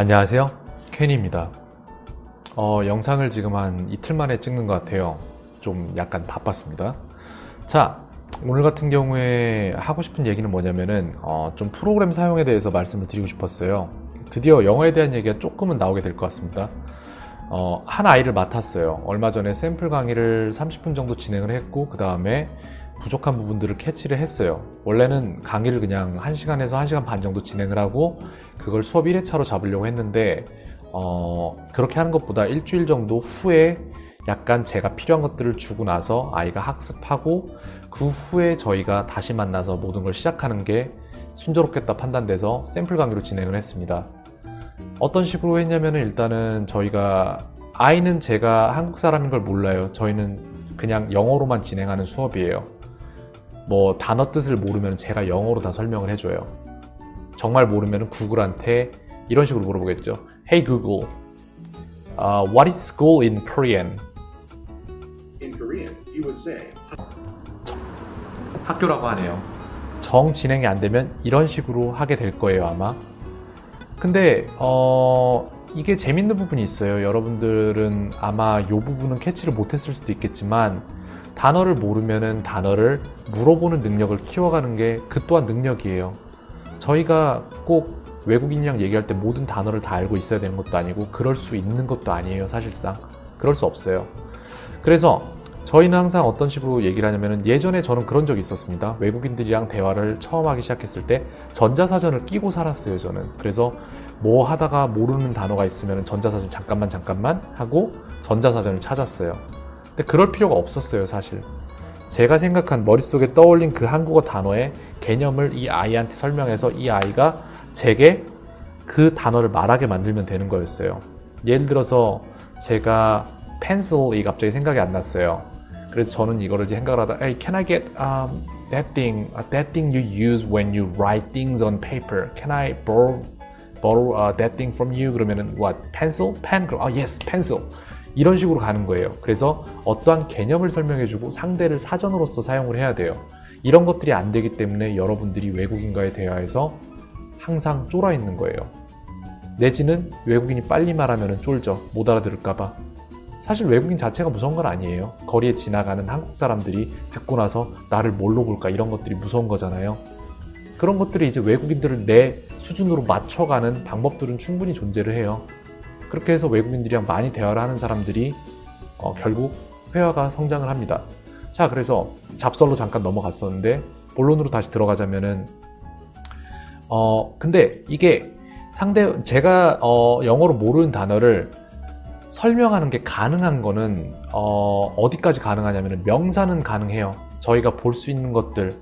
안녕하세요, 켄입니다. 영상을 지금 한 이틀 만에 찍는 것 같아요. 좀 약간 바빴습니다. 자, 오늘 같은 경우에 하고 싶은 얘기는 뭐냐면은 좀 프로그램 사용에 대해서 말씀을 드리고 싶었어요. 드디어 영어에 대한 얘기가 조금은 나오게 될 것 같습니다. 한 아이를 맡았어요. 얼마 전에 샘플 강의를 30분 정도 진행을 했고, 그 다음에 부족한 부분들을 캐치를 했어요. 원래는 강의를 그냥 1시간에서 1시간 반 정도 진행을 하고 그걸 수업 1회차로 잡으려고 했는데 그렇게 하는 것보다 일주일 정도 후에 약간 제가 필요한 것들을 주고 나서 아이가 학습하고 그 후에 저희가 다시 만나서 모든 걸 시작하는 게 순조롭겠다 판단돼서 샘플 강의로 진행을 했습니다. 어떤 식으로 했냐면은 일단은 저희가 아이는 제가 한국 사람인 걸 몰라요. 저희는 그냥 영어로만 진행하는 수업이에요. 뭐 단어 뜻을 모르면 제가 영어로 다 설명을 해줘요. 정말 모르면 구글한테 이런 식으로 물어보겠죠. Hey Google, what is school in Korean? In Korean, you would say 학교라고 하네요. 정 진행이 안 되면 이런 식으로 하게 될 거예요, 아마. 근데 이게 재밌는 부분이 있어요. 여러분들은 아마 이 부분은 캐치를 못했을 수도 있겠지만 단어를 모르면은 단어를 물어보는 능력을 키워가는 게 그 또한 능력이에요. 저희가 꼭 외국인이랑 얘기할 때 모든 단어를 다 알고 있어야 되는 것도 아니고 그럴 수 있는 것도 아니에요. 사실상 그럴 수 없어요. 그래서 저희는 항상 어떤 식으로 얘기를 하냐면은 예전에 저는 그런 적이 있었습니다. 외국인들이랑 대화를 처음 하기 시작했을 때 전자사전을 끼고 살았어요. 저는 그래서 뭐 하다가 모르는 단어가 있으면 전자사전 잠깐만 하고 전자사전을 찾았어요. 근데 그럴 필요가 없었어요. 사실 제가 생각한 머릿속에 떠올린 그 한국어 단어의 개념을 이 아이한테 설명해서 이 아이가 제게 그 단어를 말하게 만들면 되는 거였어요. 예를 들어서 제가 pencil이 갑자기 생각이 안 났어요. 그래서 저는 이거를 이제 생각을 하다 Hey, can I get that thing you use when you write things on paper? Can I borrow that thing from you? 그러면은 what? Pencil? Pen? Yes, pencil. 이런 식으로 가는 거예요. 그래서 어떠한 개념을 설명해주고 상대를 사전으로서 사용을 해야 돼요. 이런 것들이 안 되기 때문에 여러분들이 외국인과의 대화에서 항상 쫄아 있는 거예요. 내지는 외국인이 빨리 말하면 쫄죠. 못 알아들을까봐. 사실 외국인 자체가 무서운 건 아니에요. 거리에 지나가는 한국 사람들이 듣고 나서 나를 뭘로 볼까 이런 것들이 무서운 거잖아요. 그런 것들이 이제 외국인들을 내 수준으로 맞춰가는 방법들은 충분히 존재를 해요. 그렇게 해서 외국인들이랑 많이 대화를 하는 사람들이 결국 회화가 성장을 합니다. 자, 그래서 잡설로 잠깐 넘어갔었는데 본론으로 다시 들어가자면은 근데 이게 제가 영어로 모르는 단어를 설명하는 게 가능한 거는 어디까지 가능하냐면은 명사는 가능해요. 저희가 볼 수 있는 것들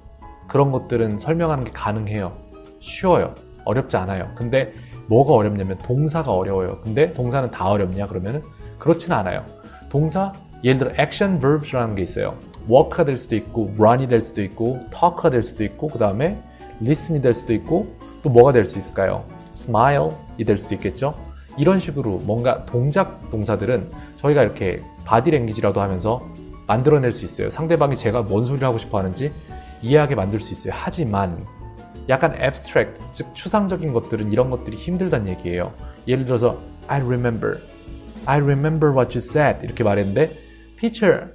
그런 것들은 설명하는 게 가능해요. 쉬워요. 어렵지 않아요. 근데 뭐가 어렵냐면 동사가 어려워요. 근데 동사는 다 어렵냐 그러면은 그렇진 않아요. 동사 예를 들어 action verbs라는 게 있어요. walk가 될 수도 있고 run이 될 수도 있고 talk가 될 수도 있고 그 다음에 listen이 될 수도 있고 또 뭐가 될 수 있을까요? smile이 될 수도 있겠죠. 이런 식으로 뭔가 동작 동사들은 저희가 이렇게 바디 랭귀지라도 하면서 만들어낼 수 있어요. 상대방이 제가 뭔 소리를 하고 싶어 하는지 이해하게 만들 수 있어요. 하지만 약간 abstract, 즉 추상적인 것들은 이런 것들이 힘들다는 얘기예요. 예를 들어서 I remember what you said 이렇게 말했는데 Teacher,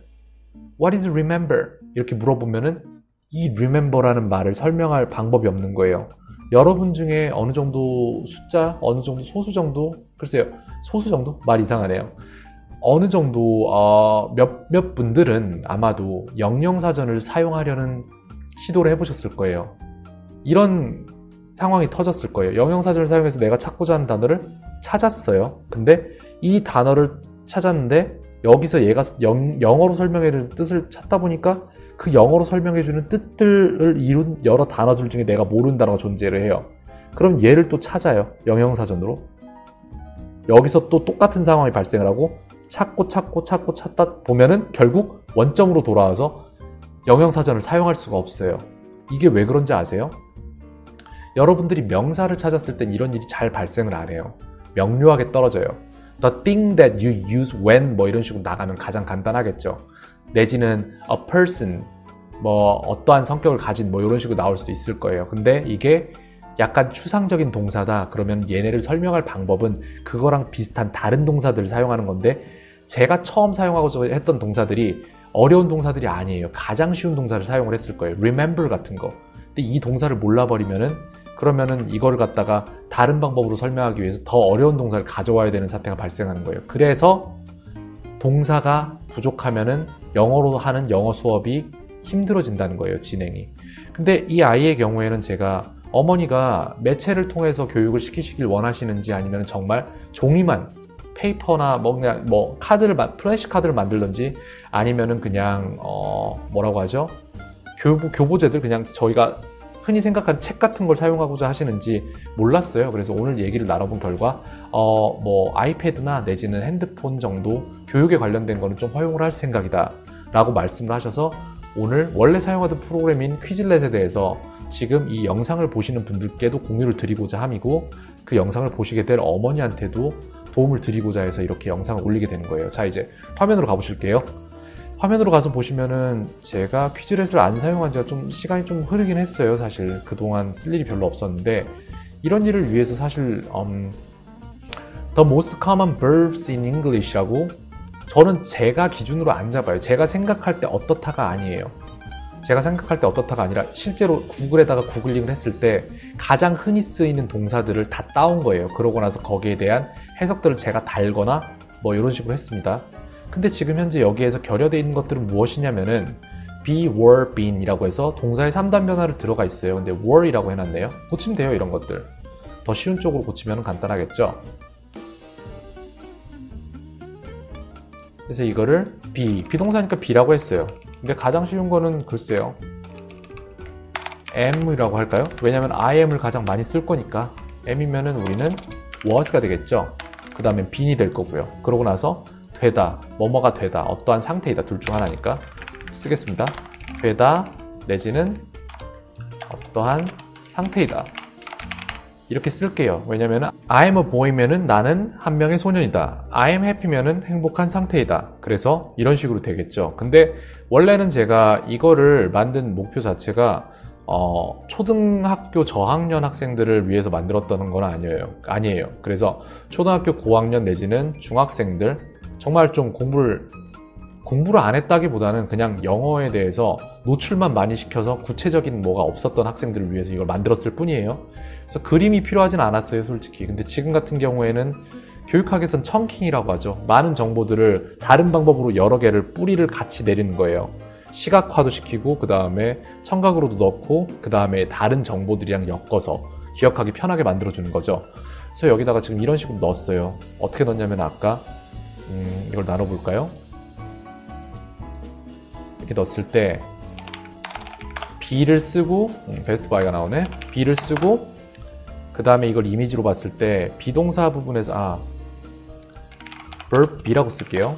what is remember? 이렇게 물어보면은 이 remember라는 말을 설명할 방법이 없는 거예요. 여러분 중에 어느 정도 숫자, 어느 정도 소수 정도, 글쎄요, 소수 정도? 말 이상하네요. 어느 정도 몇 분들은 아마도 영영사전을 사용하려는 시도를 해보셨을 거예요. 이런 상황이 터졌을 거예요. 영영사전을 사용해서 내가 찾고자 하는 단어를 찾았어요. 근데 이 단어를 찾았는데 여기서 얘가 영어로 설명해주는 뜻을 찾다 보니까 그 영어로 설명해주는 뜻들을 이룬 여러 단어들 중에 내가 모르는 단어가 존재를 해요. 그럼 얘를 또 찾아요. 영영사전으로. 여기서 또 똑같은 상황이 발생을 하고 찾다 보면은 결국 원점으로 돌아와서 영영사전을 사용할 수가 없어요. 이게 왜 그런지 아세요? 여러분들이 명사를 찾았을 땐 이런 일이 잘 발생을 안 해요. 명료하게 떨어져요. The thing that you use when 뭐 이런 식으로 나가면 가장 간단하겠죠. 내지는 a person 뭐 어떠한 성격을 가진 뭐 이런 식으로 나올 수도 있을 거예요. 근데 이게 약간 추상적인 동사다. 그러면 얘네를 설명할 방법은 그거랑 비슷한 다른 동사들을 사용하는 건데 제가 처음 사용하고 했던 동사들이 어려운 동사들이 아니에요. 가장 쉬운 동사를 사용을 했을 거예요. remember 같은 거. 근데 이 동사를 몰라버리면은 그러면은 이거를 갖다가 다른 방법으로 설명하기 위해서 더 어려운 동사를 가져와야 되는 사태가 발생하는 거예요. 그래서 동사가 부족하면은 영어로 하는 영어 수업이 힘들어진다는 거예요, 진행이. 근데 이 아이의 경우에는 제가 어머니가 매체를 통해서 교육을 시키시길 원하시는지 아니면 정말 종이만 페이퍼나 그냥 플래시 카드를 만들든지 아니면은 그냥 뭐라고 하죠? 교보제들 그냥 저희가 흔히 생각하는 책 같은 걸 사용하고자 하시는지 몰랐어요. 그래서 오늘 얘기를 나눠본 결과 아이패드나 내지는 핸드폰 정도 교육에 관련된 거는 좀 허용을 할 생각이다 라고 말씀을 하셔서 오늘 원래 사용하던 프로그램인 퀴즐렛에 대해서 지금 이 영상을 보시는 분들께도 공유를 드리고자 함이고 그 영상을 보시게 될 어머니한테도 도움을 드리고자 해서 이렇게 영상을 올리게 되는 거예요. 자, 이제 화면으로 가보실게요. 화면으로 가서 보시면은 제가 퀴즈렛을 안 사용한 지가 좀 시간이 좀 흐르긴 했어요. 사실 그동안 쓸 일이 별로 없었는데 이런 일을 위해서 사실 The most common verbs in English라고 저는 제가 기준으로 안 잡아요. 제가 생각할 때 어떻다가 아니에요. 제가 생각할 때 어떻다가 아니라 실제로 구글에다가 구글링을 했을 때 가장 흔히 쓰이는 동사들을 다 따온 거예요. 그러고 나서 거기에 대한 해석들을 제가 달거나 뭐 이런 식으로 했습니다. 근데 지금 현재 여기에서 결여되어 있는 것들은 무엇이냐면은 be, were, been 이라고 해서 동사의 3단 변화를 들어가 있어요. 근데 were 이라고 해놨네요. 고치면 돼요, 이런 것들. 더 쉬운 쪽으로 고치면 간단하겠죠. 그래서 이거를 be, 비동사니까 be라고 했어요. 근데 가장 쉬운 거는 글쎄요, am이라고 할까요? 왜냐면 I am을 가장 많이 쓸 거니까 am이면은 우리는 was가 되겠죠. 그 다음에 bene이 될 거고요. 그러고 나서 되다, 뭐뭐가 되다, 어떠한 상태이다, 둘 중 하나니까 쓰겠습니다. 되다 내지는 어떠한 상태이다 이렇게 쓸게요. 왜냐면 I am a boy면은 나는 한 명의 소년이다. I am happy면은 행복한 상태이다. 그래서 이런 식으로 되겠죠. 근데 원래는 제가 이거를 만든 목표 자체가 초등학교 저학년 학생들을 위해서 만들었다는 건 아니에요. 그래서 초등학교 고학년 내지는 중학생들 정말 좀 공부를 안 했다기보다는 그냥 영어에 대해서 노출만 많이 시켜서 구체적인 뭐가 없었던 학생들을 위해서 이걸 만들었을 뿐이에요. 그래서 그림이 필요하진 않았어요, 솔직히. 근데 지금 같은 경우에는 교육학에선 청킹이라고 하죠. 많은 정보들을 다른 방법으로 여러 개를 뿌리를 같이 내리는 거예요. 시각화도 시키고 그 다음에 청각으로도 넣고 그 다음에 다른 정보들이랑 엮어서 기억하기 편하게 만들어주는 거죠. 그래서 여기다가 지금 이런 식으로 넣었어요. 어떻게 넣었냐면 아까 이걸 나눠볼까요? 이렇게 넣었을 때 B를 쓰고 베스트 바이가 나오네. B를 쓰고 그 다음에 이걸 이미지로 봤을 때 비동사 부분에서 verb B라고 쓸게요.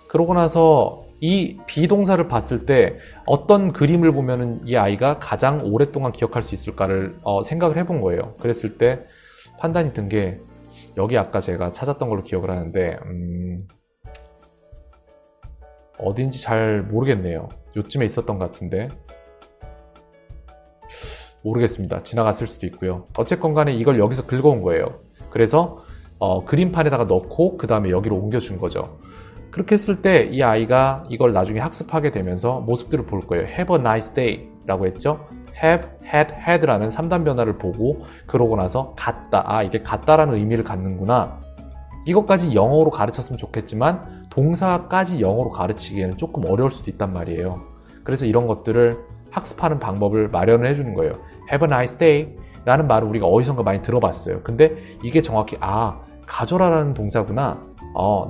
그러고 나서 이 비동사를 봤을 때 어떤 그림을 보면은 이 아이가 가장 오랫동안 기억할 수 있을까를 생각을 해본 거예요. 그랬을 때 판단이 든 게 여기 아까 제가 찾았던 걸로 기억을 하는데 어딘지 잘 모르겠네요. 요쯤에 있었던 것 같은데 모르겠습니다. 지나갔을 수도 있고요. 어쨌건 간에 이걸 여기서 긁어온 거예요. 그래서 그림판에다가 넣고 그 다음에 여기로 옮겨준 거죠. 그렇게 했을 때 이 아이가 이걸 나중에 학습하게 되면서 모습들을 볼 거예요. Have a nice day 라고 했죠. Have, had, had라는 3단 변화를 보고 그러고 나서 같다. 이게 같다라는 의미를 갖는구나. 이것까지 영어로 가르쳤으면 좋겠지만 동사까지 영어로 가르치기에는 조금 어려울 수도 있단 말이에요. 그래서 이런 것들을 학습하는 방법을 마련을 해주는 거예요. Have a nice day 라는 말을 우리가 어디선가 많이 들어봤어요. 근데 이게 정확히 가져라라는 동사구나.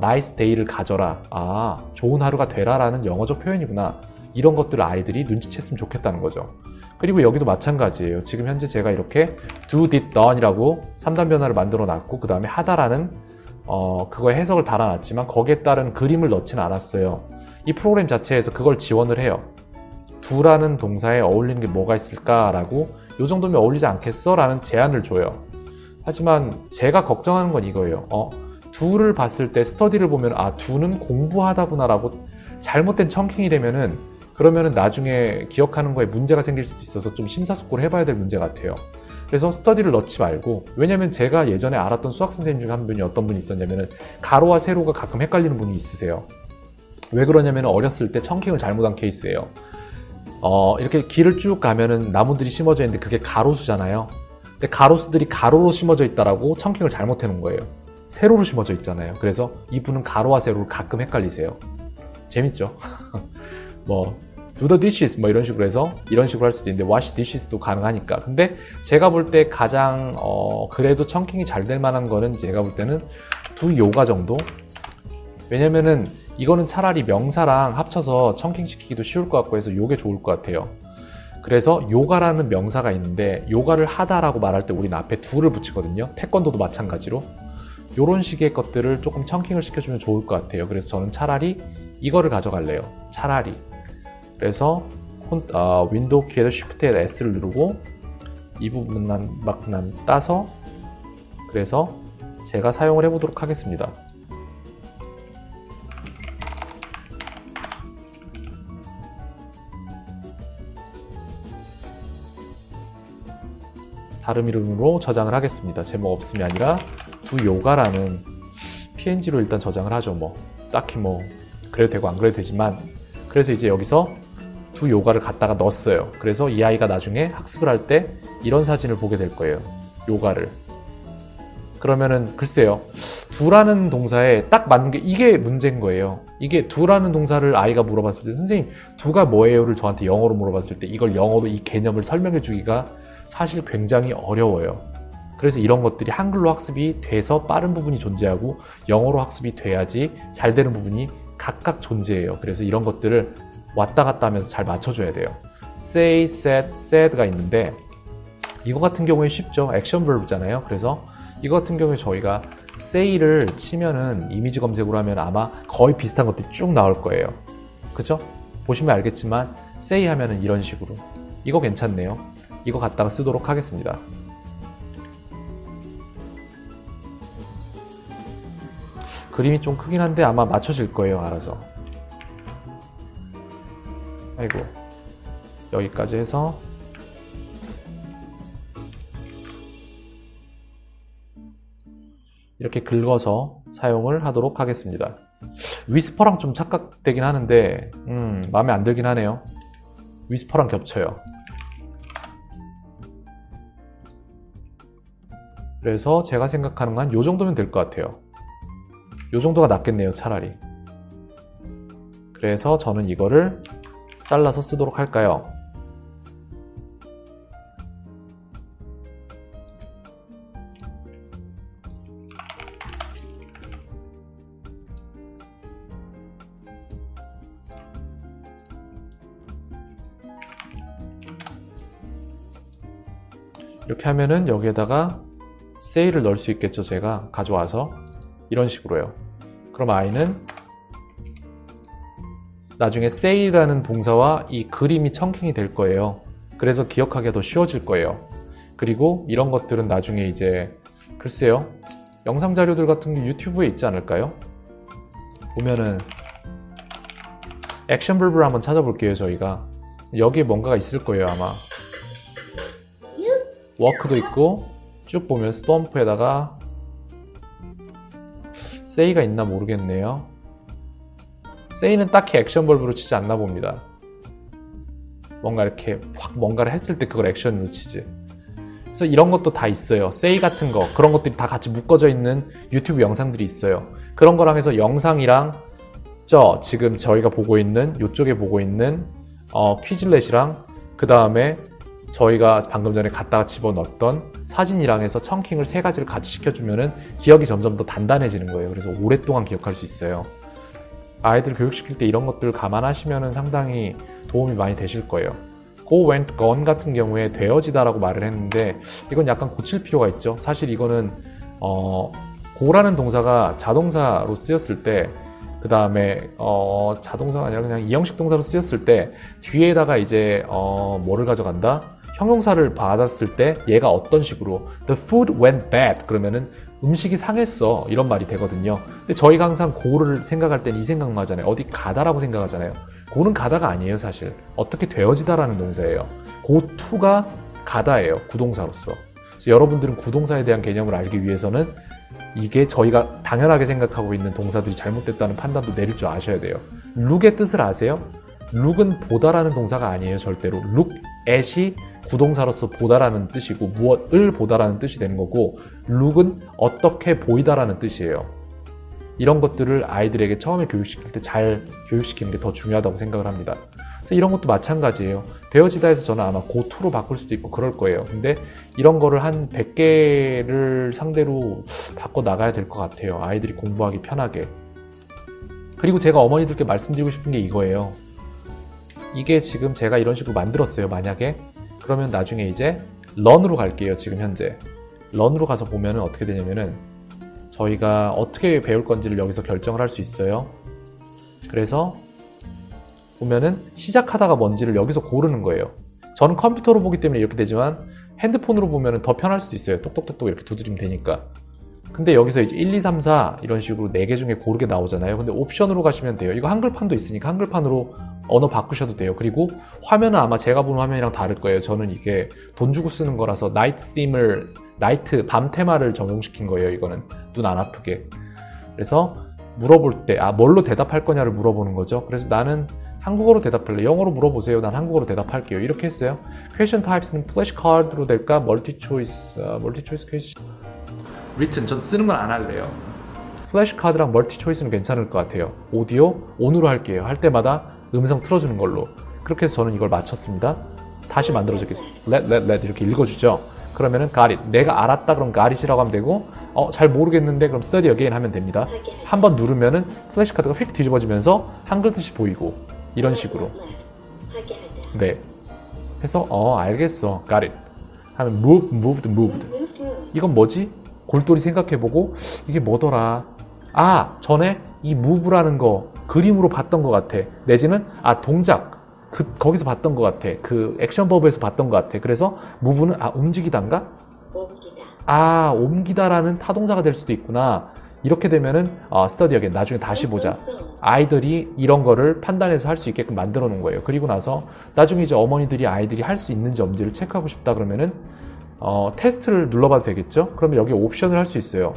nice day를 가져라. 좋은 하루가 되라 라는 영어적 표현이구나. 이런 것들을 아이들이 눈치챘으면 좋겠다는 거죠. 그리고 여기도 마찬가지예요. 지금 현재 제가 이렇게 do, did, done 이라고 3단 변화를 만들어 놨고 그 다음에 하다라는 그거에 해석을 달아놨지만 거기에 따른 그림을 넣지는 않았어요. 이 프로그램 자체에서 그걸 지원을 해요. do라는 동사에 어울리는 게 뭐가 있을까라고 요 정도면 어울리지 않겠어? 라는 제안을 줘요. 하지만 제가 걱정하는 건 이거예요. do를 봤을 때 스터디를 보면 do는 공부하다구나 라고 잘못된 청킹이 되면은 그러면은 나중에 기억하는 거에 문제가 생길 수도 있어서 좀 심사숙고를 해봐야 될 문제 같아요. 그래서 study를 넣지 말고, 왜냐면 제가 예전에 알았던 수학 선생님 중에 한 분이 어떤 분이 있었냐면은 가로와 세로가 가끔 헷갈리는 분이 있으세요. 왜 그러냐면 어렸을 때 청킹을 잘못한 케이스예요. 이렇게 길을 쭉 가면은 나무들이 심어져 있는데 그게 가로수잖아요. 근데 가로수들이 가로로 심어져 있다라고 청킹을 잘못해 놓은 거예요. 세로로 심어져 있잖아요. 그래서 이분은 가로와 세로를 가끔 헷갈리세요. 재밌죠? 뭐 do the dishes 뭐 이런 식으로 해서 이런 식으로 할 수도 있는데 wash dishes도 가능하니까. 근데 제가 볼 때 가장 그래도 청킹이 잘 될 만한 거는 제가 볼 때는 do yoga 정도? 왜냐면은 이거는 차라리 명사랑 합쳐서 청킹 시키기도 쉬울 것 같고 해서 요게 좋을 것 같아요. 그래서 요가라는 명사가 있는데 요가를 하다라고 말할 때 우리는 앞에 do를 붙이거든요. 태권도도 마찬가지로. 요런 식의 것들을 조금 청킹을 시켜주면 좋을 것 같아요. 그래서 저는 차라리 이거를 가져갈래요. 차라리. 그래서 윈도우 키에서 Shift에 S를 누르고 이 부분만 막 따서 그래서 제가 사용을 해보도록 하겠습니다. 다른 이름으로 저장을 하겠습니다. 제목 없음이 아니라 do yoga라는 png로 일단 저장을 하죠. 뭐 딱히 뭐 그래도 되고 안 그래도 되지만, 그래서 이제 여기서 do yoga를 갖다가 넣었어요. 그래서 이 아이가 나중에 학습을 할 때 이런 사진을 보게 될 거예요. 요가를. 그러면은 글쎄요, do라는 동사에 딱 맞는 게 이게 문제인 거예요. 이게 do라는 동사를 아이가 물어봤을 때 선생님 do가 뭐예요를 저한테 영어로 물어봤을 때 이걸 영어로 이 개념을 설명해 주기가 사실 굉장히 어려워요. 그래서 이런 것들이 한글로 학습이 돼서 빠른 부분이 존재하고 영어로 학습이 돼야지 잘 되는 부분이 각각 존재해요. 그래서 이런 것들을 왔다 갔다 하면서 잘 맞춰줘야 돼요. say, said, said가 있는데 이거 같은 경우에 쉽죠. 액션 verb잖아요. 그래서 이거 같은 경우에 저희가 say를 치면은 이미지 검색으로 하면 아마 거의 비슷한 것들이 쭉 나올 거예요. 그쵸? 보시면 알겠지만 say 하면은 이런 식으로. 이거 괜찮네요. 이거 갖다가 쓰도록 하겠습니다. 그림이 좀 크긴 한데 아마 맞춰질 거예요. 알아서. 아이고, 여기까지 해서 이렇게 긁어서 사용을 하도록 하겠습니다. 위스퍼랑 좀 착각되긴 하는데 마음에 안 들긴 하네요. 위스퍼랑 겹쳐요. 그래서 제가 생각하는 건 요 정도면 될 것 같아요. 요 정도가 낫겠네요, 차라리. 그래서 저는 이거를 잘라서 쓰도록 할까요? 이렇게 하면은 여기에다가 say를 넣을 수 있겠죠. 제가 가져와서 이런 식으로요. 그럼 아이는 나중에 say라는 동사와 이 그림이 청킹이 될 거예요. 그래서 기억하기가 더 쉬워질 거예요. 그리고 이런 것들은 나중에 이제 글쎄요, 영상 자료들 같은 게 유튜브에 있지 않을까요? 보면은 액션 verb를 한번 찾아볼게요. 저희가 여기에 뭔가가 있을 거예요. 아마 work도 있고 쭉 보면 stomp에다가 say가 있나 모르겠네요. say는 딱히 액션 verb로 치지 않나 봅니다. 뭔가 이렇게 확 뭔가를 했을 때 그걸 액션으로 치지. 그래서 이런 것도 다 있어요. say 같은 거, 그런 것들이 다 같이 묶어져 있는 유튜브 영상들이 있어요. 그런 거랑 해서 영상이랑 지금 저희가 보고 있는 이쪽에 보고 있는 퀴즐렛이랑 그 다음에 저희가 방금 전에 갖다가 집어넣었던 사진이랑 해서 청킹을 세 가지를 같이 시켜주면은 기억이 점점 더 단단해지는 거예요. 그래서 오랫동안 기억할 수 있어요. 아이들 교육시킬 때 이런 것들을 감안하시면은 상당히 도움이 많이 되실 거예요. go, went, gone 같은 경우에 되어지다라고 말을 했는데 이건 약간 고칠 필요가 있죠. 사실 이거는 go라는 동사가 자동사로 쓰였을 때 그 다음에 자동사가 아니라 그냥 이형식 동사로 쓰였을 때 뒤에다가 이제 뭐를 가져간다? 형용사를 받았을 때 얘가 어떤 식으로 The food went bad 그러면은 음식이 상했어 이런 말이 되거든요. 근데 저희가 항상 go를 생각할 때는 이 생각만 하잖아요. 어디 가다라고 생각하잖아요. go는 가다가 아니에요. 사실 어떻게 되어지다라는 동사예요. go to가 가다예요. 구동사로서. 그래서 여러분들은 구동사에 대한 개념을 알기 위해서는 이게 저희가 당연하게 생각하고 있는 동사들이 잘못됐다는 판단도 내릴 줄 아셔야 돼요. look의 뜻을 아세요? look은 보다라는 동사가 아니에요. 절대로. look at이 구동사로서 보다라는 뜻이고 무엇을 보다라는 뜻이 되는 거고 look은 어떻게 보이다라는 뜻이에요. 이런 것들을 아이들에게 처음에 교육시킬 때 잘 교육시키는 게 더 중요하다고 생각을 합니다. 그래서 이런 것도 마찬가지예요. 되어지다에서 저는 아마 고투로 바꿀 수도 있고 그럴 거예요. 근데 이런 거를 한 100개를 상대로 바꿔 나가야 될 것 같아요. 아이들이 공부하기 편하게. 그리고 제가 어머니들께 말씀드리고 싶은 게 이거예요. 이게 지금 제가 이런 식으로 만들었어요. 만약에 그러면 나중에 이제 런으로 갈게요. 지금 현재 런으로 가서 보면은 어떻게 되냐면은 저희가 어떻게 배울 건지를 여기서 결정을 할 수 있어요. 그래서 보면은 시작하다가 뭔지를 여기서 고르는 거예요. 저는 컴퓨터로 보기 때문에 이렇게 되지만 핸드폰으로 보면은 더 편할 수도 있어요. 똑똑똑똑 이렇게 두드리면 되니까. 근데 여기서 이제 1, 2, 3, 4 이런 식으로 4개 중에 고르게 나오잖아요. 근데 옵션으로 가시면 돼요. 이거 한글판도 있으니까 한글판으로 언어 바꾸셔도 돼요. 그리고 화면은 아마 제가 보는 화면이랑 다를 거예요. 저는 이게 돈 주고 쓰는 거라서 나이트 밤 테마를 적용시킨 거예요. 이거는 눈 안 아프게. 그래서 물어볼 때 뭘로 대답할 거냐를 물어보는 거죠. 그래서 나는 한국어로 대답할래. 영어로 물어보세요. 난 한국어로 대답할게요. 이렇게 했어요. Question types는 플래시카드로 될까? 멀티초이스 퀘스천. written 전 쓰는 건 안 할래요. 플래시카드랑 멀티초이스는 괜찮을 것 같아요. 오디오 온으로 할게요. 할 때마다 음성 틀어주는 걸로. 그렇게 해서 저는 이걸 마쳤습니다. 다시 만들어주겠죠. let 이렇게 읽어주죠. 그러면은 got it. 내가 알았다 그럼 got it이라고 하면 되고 잘 모르겠는데 그럼 study again 하면 됩니다. 한번 누르면은 플래시카드가 휙 뒤집어지면서 한글 뜻이 보이고 이런 식으로. 네. 해서 알겠어. got it. 하면 moved. 이건 뭐지? 골똘히 생각해보고 이게 뭐더라? 전에 이 move라는 거 그림으로 봤던 것 같아. 내지는 동작 거기서 봤던 것 같아. 그 액션 버브에서 봤던 것 같아. 그래서 move는 움직이다인가? 옮기다라는 타동사가 될 수도 있구나. 이렇게 되면은 study again. 나중에 다시 보자. 아이들이 이런 거를 판단해서 할 수 있게끔 만들어 놓은 거예요. 그리고 나서 나중에 이제 어머니들이 아이들이 할 수 있는지 없는지를 체크하고 싶다 그러면은 테스트를 눌러봐도 되겠죠? 그러면 여기 옵션을 할 수 있어요.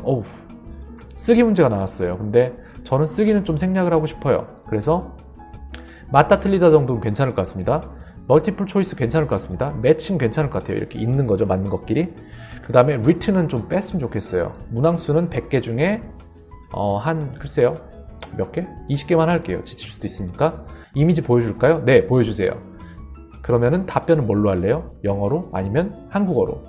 쓰기 문제가 나왔어요. 근데 저는 쓰기는 좀 생략을 하고 싶어요. 그래서 맞다 틀리다 정도는 괜찮을 것 같습니다. 멀티플 초이스 괜찮을 것 같습니다. 매칭 괜찮을 것 같아요. 이렇게 있는 거죠. 맞는 것끼리. 그 다음에 written은 좀 뺐으면 좋겠어요. 문항수는 100개 중에 글쎄요. 몇 개? 20개만 할게요. 지칠 수도 있으니까. 이미지 보여줄까요? 네, 보여주세요. 그러면은 답변은 뭘로 할래요? 영어로? 아니면 한국어로?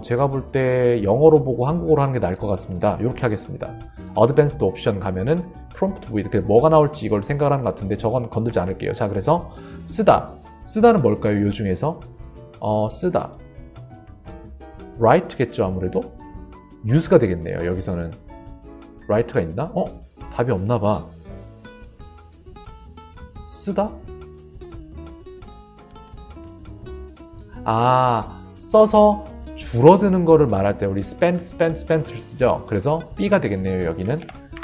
제가 볼 때 영어로 보고 한국어로 하는 게 나을 것 같습니다. 이렇게 하겠습니다. Advanced 옵션 가면은 Prompt with 뭐가 나올지 이걸 생각을 하는 것 같은데 저건 건들지 않을게요. 자, 그래서 쓰다는 뭘까요? 요 중에서 쓰다 write겠죠. 아무래도 use가 되겠네요. 여기서는 write가 있나? 답이 없나 봐. 쓰다? 써서 줄어드는 거를 말할 때 우리 spent를 쓰죠. 그래서 B가 되겠네요. 여기는.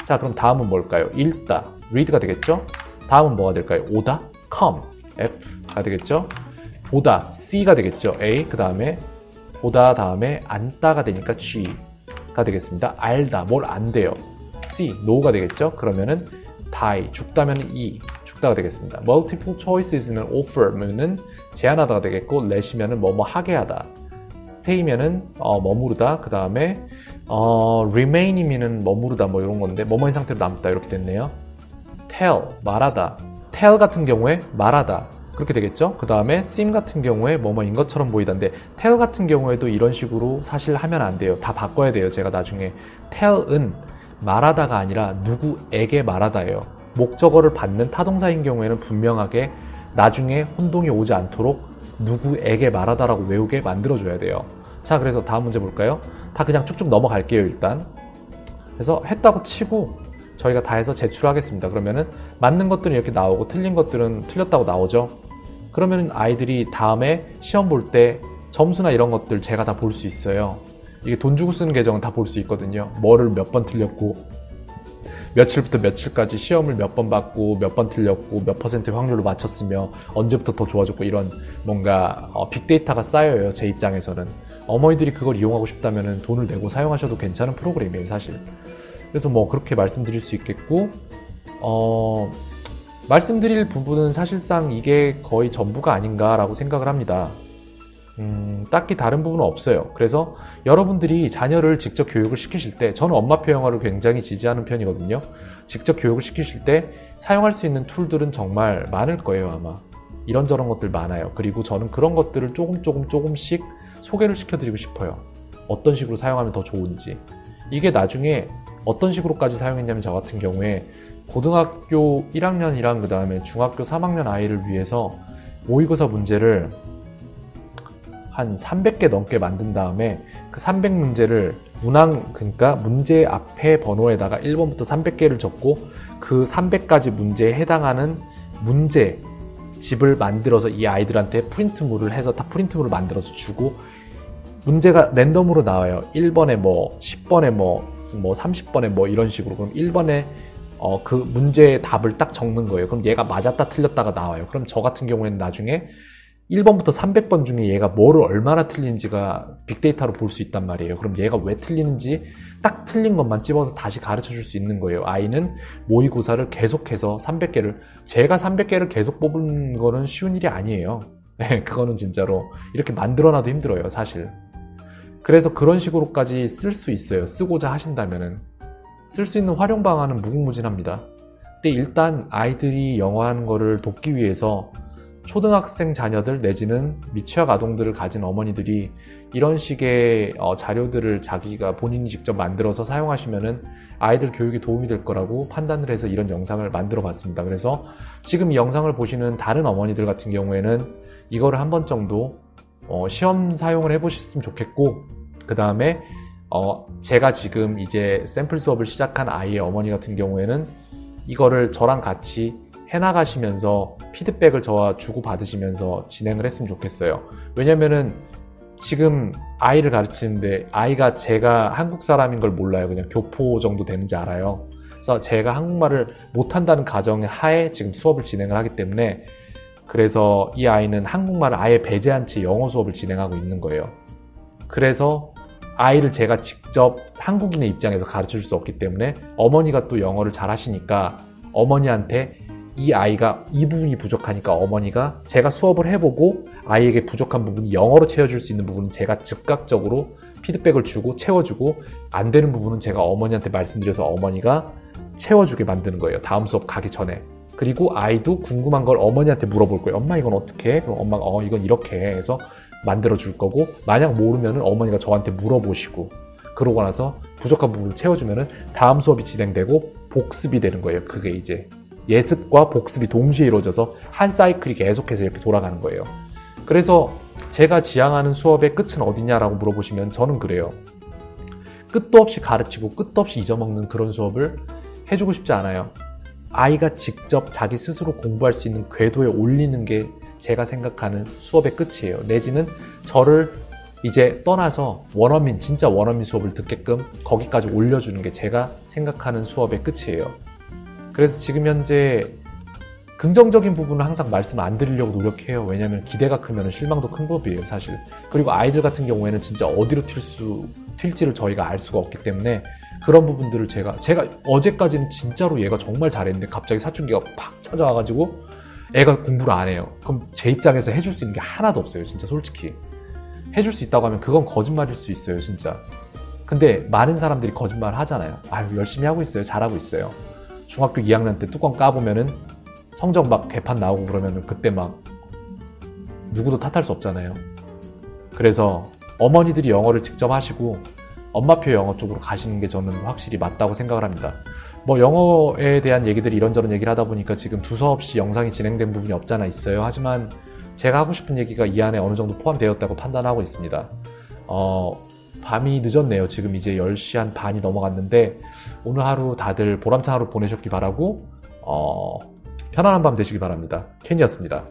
자, 그럼 다음은 뭘까요? 읽다, read가 되겠죠. 다음은 뭐가 될까요? 오다, come, F가 되겠죠. 보다, C가 되겠죠. A. 그 다음에 보다 다음에 안다가 되니까 G가 되겠습니다. 알다, 뭘 안돼요. C, no가 되겠죠. 그러면은 die, 죽다면 E, 죽다가 되겠습니다. multiple choices는 offer면은 제한하다가 되겠고, let이면은 뭐뭐 하게 하다, stay면은 머무르다, 그 다음에 remain이면은 머무르다 뭐 이런 건데 뭐뭐인 상태로 남다 이렇게 됐네요. tell, 말하다. tell 같은 경우에 말하다 그렇게 되겠죠. 그 다음에 seem 같은 경우에 뭐뭐인 것처럼 보이던데 tell 같은 경우에도 이런 식으로 사실 하면 안 돼요. 다 바꿔야 돼요. 제가 나중에 tell은 말하다가 아니라 누구에게 말하다예요. 목적어를 받는 타동사인 경우에는 분명하게 나중에 혼동이 오지 않도록 누구에게 말하다라고 외우게 만들어줘야 돼요. 자, 그래서 다음 문제 볼까요? 다 그냥 쭉쭉 넘어갈게요. 일단 그래서 했다고 치고 저희가 다 해서 제출하겠습니다. 그러면은 맞는 것들은 이렇게 나오고 틀린 것들은 틀렸다고 나오죠. 그러면 아이들이 다음에 시험 볼 때 점수나 이런 것들 제가 다 볼 수 있어요. 이게 돈 주고 쓰는 계정은 다 볼 수 있거든요. 뭐를 몇 번 틀렸고 며칠부터 며칠까지 시험을 몇 번 받고 몇 번 틀렸고 몇 퍼센트 확률로 맞췄으며 언제부터 더 좋아졌고 이런 뭔가 빅데이터가 쌓여요. 제 입장에서는. 어머니들이 그걸 이용하고 싶다면 돈을 내고 사용하셔도 괜찮은 프로그램이에요, 사실. 그래서 뭐 그렇게 말씀드릴 수 있겠고, 말씀드릴 부분은 사실상 이게 거의 전부가 아닌가라고 생각을 합니다. 딱히 다른 부분은 없어요. 그래서 여러분들이 자녀를 직접 교육을 시키실 때, 저는 엄마표 영어를 굉장히 지지하는 편이거든요. 직접 교육을 시키실 때 사용할 수 있는 툴들은 정말 많을 거예요, 아마. 이런저런 것들 많아요. 그리고 저는 그런 것들을 조금씩 소개를 시켜드리고 싶어요. 어떤 식으로 사용하면 더 좋은지. 이게 나중에 어떤 식으로까지 사용했냐면, 저 같은 경우에 고등학교 1학년이랑 그 다음에 중학교 3학년 아이를 위해서 모의고사 문제를 한 300개 넘게 만든 다음에 그 300문제를 그러니까 문제 앞에 번호에다가 1번부터 300개를 적고 그 300가지 문제에 해당하는 문제 집을 만들어서 이 아이들한테 프린트물을 해서 다 프린트물을 만들어서 주고, 문제가 랜덤으로 나와요. 1번에 뭐 10번에 뭐 30번에 뭐 이런 식으로. 그럼 1번에 그 문제의 답을 딱 적는 거예요. 그럼 얘가 맞았다 틀렸다가 나와요. 그럼 저 같은 경우에는 나중에 1번부터 300번 중에 얘가 뭐를 얼마나 틀린지가 빅데이터로 볼 수 있단 말이에요. 그럼 얘가 왜 틀리는지 딱 틀린 것만 집어서 다시 가르쳐 줄 수 있는 거예요. 아이는 모의고사를 계속해서 300개를, 제가 300개를 계속 뽑은 거는 쉬운 일이 아니에요. 그거는 진짜로 이렇게 만들어놔도 힘들어요, 사실. 그래서 그런 식으로까지 쓸 수 있어요. 쓰고자 하신다면은. 쓸 수 있는 활용 방안은 무궁무진합니다. 근데 일단 아이들이 영어 하는 거를 돕기 위해서 초등학생 자녀들 내지는 미취학 아동들을 가진 어머니들이 이런 식의 자료들을 자기가 본인이 직접 만들어서 사용하시면은 아이들 교육에 도움이 될 거라고 판단을 해서 이런 영상을 만들어 봤습니다. 그래서 지금 이 영상을 보시는 다른 어머니들 같은 경우에는 이거를 한 번 정도 시험 사용을 해보셨으면 좋겠고, 그 다음에 제가 지금 이제 샘플 수업을 시작한 아이의 어머니 같은 경우에는 이거를 저랑 같이 해나가시면서 피드백을 저와 주고받으시면서 진행을 했으면 좋겠어요. 왜냐면은 지금 아이를 가르치는데 아이가 제가 한국 사람인 걸 몰라요. 그냥 교포 정도 되는지 알아요. 그래서 제가 한국말을 못한다는 가정의 하에 지금 수업을 진행을 하기 때문에, 그래서 이 아이는 한국말을 아예 배제한 채 영어 수업을 진행하고 있는 거예요. 그래서 아이를 제가 직접 한국인의 입장에서 가르쳐 줄 수 없기 때문에 어머니가 또 영어를 잘 하시니까 어머니한테 이 아이가 이 부분이 부족하니까 어머니가 제가 수업을 해보고 아이에게 부족한 부분이 영어로 채워줄 수 있는 부분은 제가 즉각적으로 피드백을 주고 채워주고, 안 되는 부분은 제가 어머니한테 말씀드려서 어머니가 채워주게 만드는 거예요. 다음 수업 가기 전에. 그리고 아이도 궁금한 걸 어머니한테 물어볼 거예요. 엄마 이건 어떻게 해? 그럼 엄마가 이건 이렇게 해 해서 만들어 줄 거고, 만약 모르면은 어머니가 저한테 물어보시고, 그러고 나서 부족한 부분을 채워주면은 다음 수업이 진행되고 복습이 되는 거예요. 그게 이제 예습과 복습이 동시에 이루어져서 한 사이클이 계속해서 이렇게 돌아가는 거예요. 그래서 제가 지향하는 수업의 끝은 어디냐라고 물어보시면 저는 그래요. 끝도 없이 가르치고 끝도 없이 잊어먹는 그런 수업을 해주고 싶지 않아요. 아이가 직접 자기 스스로 공부할 수 있는 궤도에 올리는 게 제가 생각하는 수업의 끝이에요. 내지는 저를 이제 떠나서 진짜 원어민 수업을 듣게끔 거기까지 올려주는 게 제가 생각하는 수업의 끝이에요. 그래서 지금 현재 긍정적인 부분은 항상 말씀 안 드리려고 노력해요. 왜냐하면 기대가 크면 실망도 큰 법이에요, 사실. 그리고 아이들 같은 경우에는 진짜 어디로 튈지를 저희가 알 수가 없기 때문에 그런 부분들을 제가 어제까지는 진짜로 얘가 정말 잘했는데 갑자기 사춘기가 팍 찾아와가지고 애가 공부를 안 해요. 그럼 제 입장에서 해줄 수 있는 게 하나도 없어요, 진짜 솔직히. 해줄 수 있다고 하면 그건 거짓말일 수 있어요, 진짜. 근데 많은 사람들이 거짓말을 하잖아요. 열심히 하고 있어요, 잘하고 있어요. 중학교 2학년 때 뚜껑 까보면은 성적 막 개판 나오고 그러면은 그때 막 누구도 탓할 수 없잖아요. 그래서 어머니들이 영어를 직접 하시고 엄마표 영어 쪽으로 가시는 게 저는 확실히 맞다고 생각을 합니다. 뭐 영어에 대한 얘기들이 이런저런 얘기를 하다 보니까 지금 두서없이 영상이 진행된 부분이 없잖아 있어요. 하지만 제가 하고 싶은 얘기가 이 안에 어느 정도 포함되었다고 판단하고 있습니다. 밤이 늦었네요. 지금 이제 10시 한 반이 넘어갔는데 오늘 하루 다들 보람찬 하루 보내셨기 바라고 편안한 밤 되시기 바랍니다. 켄이었습니다.